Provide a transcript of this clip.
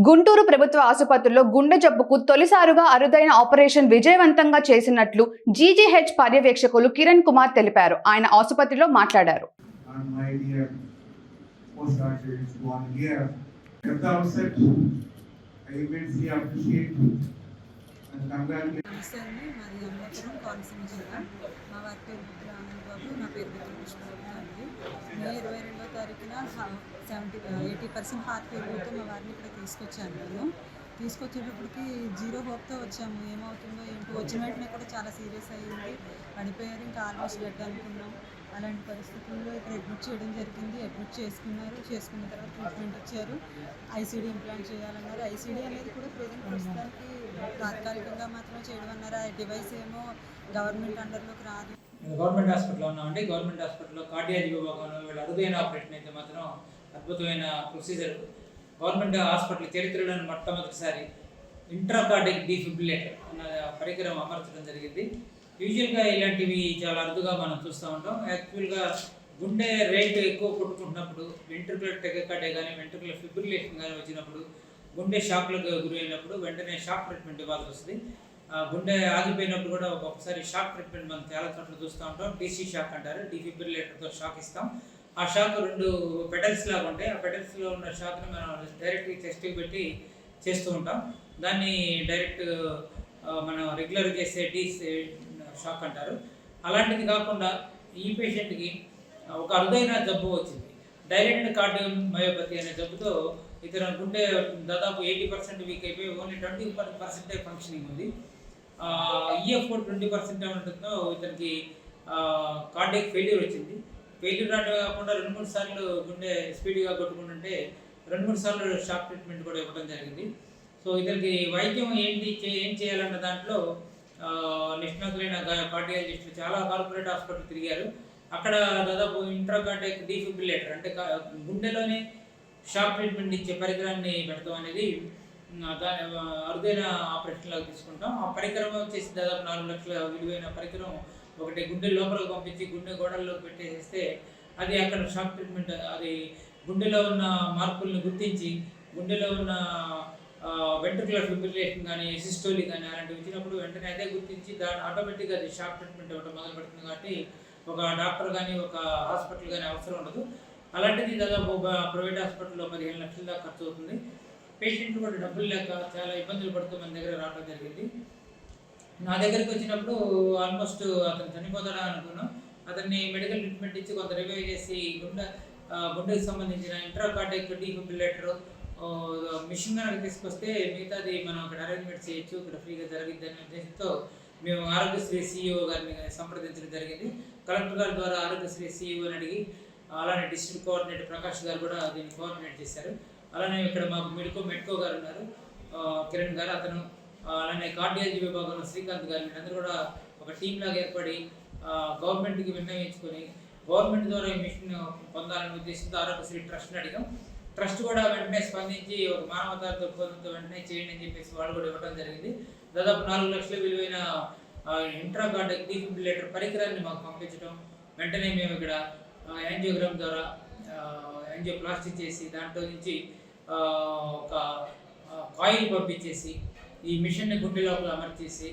గుంటూరు ప్రభుత్వ ఆసుపత్రిలో గుండె జబ్బుకు తొలిసారిగా అరుదైన ఆపరేషన్ విజయవంతంగా చేసినట్లు జీజీహెచ్ పర్యవేక్షకులు కిరణ్ కుమార్ తెలిపారు. ఆయన ఆసుపత్రిలో మాట్లాడారు. నమస్తే అండి. మాది అమలాపురం కోనసీమ జిల్లా. మా వారి పేరు రామన్ బాబు, నా పేరు కృష్ణబాబు అండి. మే 22వ తారీఖున 80% హార్ట్ ఫెయిల్యూర్తో మా వారిని ఇక్కడ తీసుకొచ్చాను. నేను తీసుకొచ్చేటప్పటికి జీరో హోప్తో వచ్చాము. ఏమవుతుందో ఏంటో, వచ్చిన వెంటనే కూడా చాలా సీరియస్ అయ్యింది. పడిపోయారు, ఇంకా ఆల్మోస్ట్ డెడ్ అనుకున్నాం. అలాంటి పరిస్థితుల్లో ఇక్కడ అడ్మిట్ చేయడం జరిగింది. అడ్మిట్ చేసుకున్న తర్వాత ట్రీట్మెంట్ ఇచ్చారు. ఐసీడీ ఇంప్లాంట్ చేయాలన్నారు. ఐసీడీ అనేది కూడా ప్రస్తుతానికి తాత్కాలికంగా మాత్రమే చేయడం అన్నారు. ఆ డివైస్ ఏమో గవర్నమెంట్ అండర్లోకి రాదు. గవర్నమెంట్ హాస్పిటల్లో ఉన్నామండి. గవర్నమెంట్ హాస్పిటల్లో కార్డియాలజీ విభాగంలో వీళ్ళు అరుదైన ఆపరేషన్ అయితే మాత్రం అద్భుతమైన ప్రొసీజర్. గవర్నమెంట్ హాస్పిటల్ చరిత్రలో మొట్టమొదటిసారి ఇంట్రాకార్డిక్ డీఫిబ్రిలేటర్ అన్న పరికరం అమర్చడం జరిగింది. యూజువల్గా ఇలాంటివి చాలా అరుదుగా మనం చూస్తూ ఉంటాం. యాక్చువల్గా గుండె రేట్ ఎక్కువ కొట్టుకుంటున్నప్పుడు, వెంట్రుకులర్ టెకకార్డియా కానీ వెంట్రుకులర్ ఫిబ్రిలేషన్ కానీ వచ్చినప్పుడు, గుండె షాక్లకు గురైనప్పుడు వెంటనే షాక్ ట్రీట్మెంట్ ఇవ్వాల్సి వస్తుంది. గుండె ఆగిపోయినప్పుడు కూడా ఒక్కొక్కసారి షాక్ ట్రీట్మెంట్ మనం చాలా చోట్ల చూస్తూ ఉంటాం. డీసీ షాక్ అంటారు. డీఫిబ్రిలేటర్తో షాక్ ఇస్తాం. ఆ షాక్ 2 పెటల్స్ లాగా ఉంటాయి. ఆ పెటల్స్లో ఉన్న షాక్ని మనం డైరెక్ట్గా చెస్ట్కి పెట్టి చేస్తూ ఉంటాం. దాన్ని డైరెక్ట్ మనం రెగ్యులర్ చేసే డీసీ షాక్ అంటారు. అలాంటిది కాకుండా ఈ పేషెంట్కి ఒక అరుదైన జబ్బు వచ్చింది. డైలెటెడ్ కార్డియోమయోపతి అనే జబ్బుతో ఇతర గుండె దాదాపు 80% వీక్ అయిపోయి ఓన్లీ 20% ఫంక్షనింగ్ ఉంది. ఈఎఫ్ఓ 20% ఉండటంతో ఇతనికి కార్డియక్ ఫెయిల్యూర్ వచ్చింది. ఫెయిల్యూర్ రావడం కాకుండా 2-3 సార్లు గుండె స్పీడ్గా కొట్టుకుంటుంటే 2-3 సార్లు షాక్ ట్రీట్మెంట్ కూడా ఇవ్వడం జరిగింది. సో ఇతనికి వైద్యం ఏం చేయాలన్న దాంట్లో నిష్ణాతులైన కార్డియాలజిస్టులు చాలా కార్పొరేట్ హాస్పిటల్ తిరిగారు. అక్కడ దాదాపు ఇంట్రాకార్డియక్ డీఫిబ్రిలేటర్ అంటే గుండెలోనే షాక్ ట్రీట్మెంట్ ఇచ్చే పరికరాన్ని పెడతాం అనేది అరుదైన ఆపరేషన్ లాగా తీసుకుంటాం. ఆ పరికరం వచ్చేసి దాదాపు 4 లక్షల విలువైన పరికరం. ఒకటి గుండె లోపలికి పంపించి గుండె గోడల్లోకి పెట్టేస్తే అది అక్కడ షాక్ ట్రీట్మెంట్, అది గుండెలో ఉన్న మార్పులను గుర్తించి గుండెలో ఉన్న వెంట్రుకులర్ ఫిబ్రిలేషన్ కానీ సిస్టోలి కానీ అలాంటివి వచ్చినప్పుడు వెంటనే అదే గుర్తించి దాన్ని ఆటోమేటిక్గా అది షాక్ ట్రీట్మెంట్ ఇవ్వడం మొదలు పెడుతుంది. కాబట్టి ఒక డాక్టర్ కానీ ఒక హాస్పిటల్ కానీ అవసరం ఉండదు. అలాంటిది దాదాపు ప్రైవేట్ హాస్పిటల్లో 15 లక్షల దాకా ఖర్చు అవుతుంది. పేషెంట్ కూడా డబ్బులు లేక చాలా ఇబ్బందులు పడుతూ మన దగ్గర రావడం జరిగింది. నా దగ్గరికి వచ్చినప్పుడు ఆల్మోస్ట్ అతను చనిపోతాడా అనుకున్నాం. అతన్ని మెడికల్ ట్రీట్మెంట్ ఇచ్చి కొంత రివైవ్ చేసి గుండెకి సంబంధించిన ఇంట్రాకార్డియక్ డీఫిబ్రిలేటర్ మిషన్ కనుక తీసుకొస్తే మిగతాది మనం అక్కడ అరేంజ్మెంట్ చేయొచ్చు, ఇక్కడ ఫ్రీగా జరిగిద్ది అనే ఉద్దేశంతో మేము ఆరోగ్యశ్రీ CEO గారిని సంప్రదించడం జరిగింది. కలెక్టర్ గారి ద్వారా ఆరోగ్యశ్రీ CEOని అడిగి, అలానే డిస్ట్రిక్ట్ కోఆర్డినేటర్ ప్రకాష్ గారు కూడా దీన్ని కోఆర్డినేట్ చేశారు. అలానే ఇక్కడ మాకు మెడ్కో గారు ఉన్నారు, కిరణ్ గారు, అతను, అలానే కార్డియాలజీ విభాగంలో శ్రీకాంత్ గారు, వీళ్ళందరూ కూడా ఒక టీం లాగా ఏర్పడి గవర్నమెంట్కి విన్నవించుకొని గవర్నమెంట్ ద్వారా ఈ మిషన్ పొందాలనే ఉద్దేశంతో ఆరోగ్యశ్రీ ట్రస్ట్ని అడిగాం. ట్రస్ట్ కూడా వెంటనే స్పందించి ఒక మానవతా దృక్పథంతో వెంటనే చేయండి అని చెప్పేసి వాళ్ళు కూడా ఇవ్వడం జరిగింది. దాదాపు 4 లక్షల విలువైన ఇంట్రాకార్డియక్ డీఫిబ్రిలేటర్ పరికరాన్ని మాకు పంపించడం, వెంటనే మేము ఇక్కడ యాంజియోగ్రామ్ ద్వారా యాంజియోప్లాస్టిక్ చేసి దాంట్లో నుంచి ఒక కాయిల్ పంపించేసి ఈ మిషన్ని గుండె లోపల అమర్చేసి